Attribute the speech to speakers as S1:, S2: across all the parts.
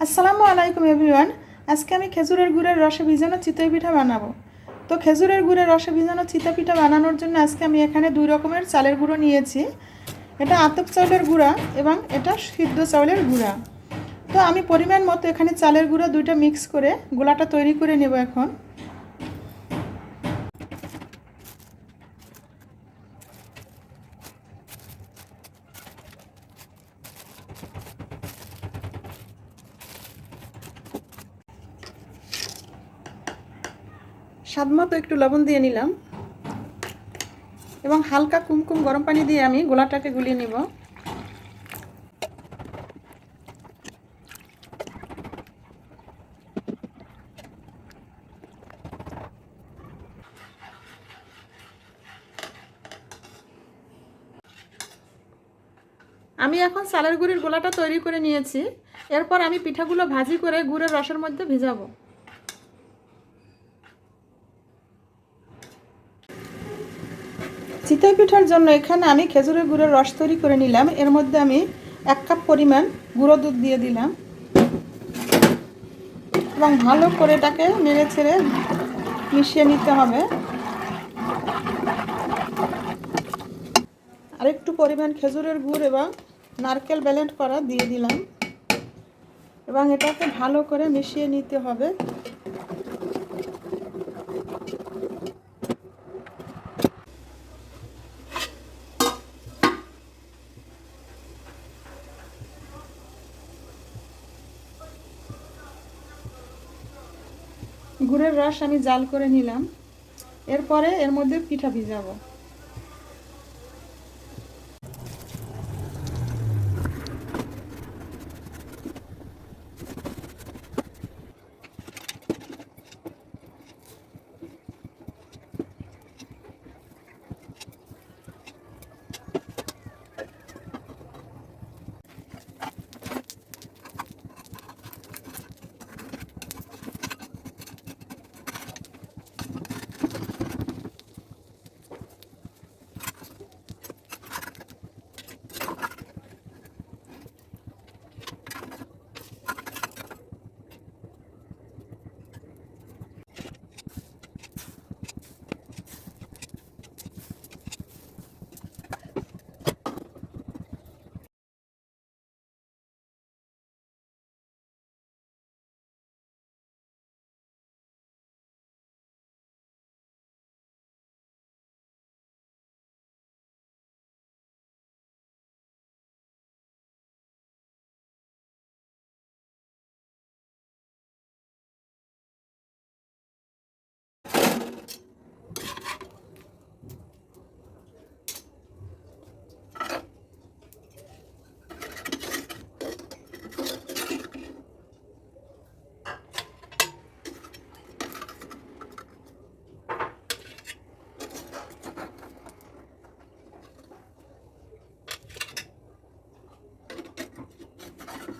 S1: আসসালামু আলাইকুম এভরিওয়ান। আজকে আমি খেজুরের গুড়ের রসে ভিজানো চিতই পিঠা বানাবো। তো খেজুরের গুড়ের রসে ভিজানো চিতই পিঠা বানানোর জন্য আজকে আমি এখানে দুই রকমের চালের গুঁড়ো নিয়েছি। এটা আতপ চাউলের গুঁড়া এবং এটা সিদ্ধ চাউলের গুঁড়া। তো আমি পরিমাণ মতো এখানে চালের গুঁড়া দুইটা মিক্স করে গোলাটা তৈরি করে নেব। এখন স্বাদ মতো একটু লবণ দিয়ে নিলাম এবং হালকা কুমকুম গরম পানি দিয়ে আমি গোলাটাকে গুলিয়ে নিব। আমি এখন চালের গুঁড়ির গোলাটা তৈরি করে নিয়েছি। এরপর আমি পিঠাগুলো ভাজি করে গুড়ের রসের মধ্যে ভিজাবো। চিতই পিঠার জন্য এখানে আমি খেজুরের গুড়ের রস তৈরি করে নিলাম। এর মধ্যে আমি 1 কাপ পরিমাণ গুঁড়ো দুধ দিয়ে দিলাম এবং ভালো করে এটাকে নেড়ে ছেড়ে মিশিয়ে নিতে হবে। আরেকটু পরিমাণ খেজুরের গুড় এবং নারকেল ব্লেন্ড করা দিয়ে দিলাম এবং এটাকে ভালো করে মিশিয়ে নিতে হবে। গুড়ের রস আমি জাল করে নিলাম। এরপরে এর মধ্যে পিঠা ভিজাবো।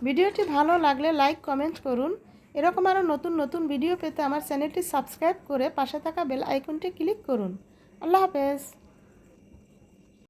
S1: ভিডিওটি ভালো লাগলে লাইক কমেন্ট করুন। এরকম আরও নতুন নতুন ভিডিও পেতে আমার চ্যানেলটি সাবস্ক্রাইব করে পাশে থাকা বেল আইকনটি ক্লিক করুন। আল্লাহ হাফেজ।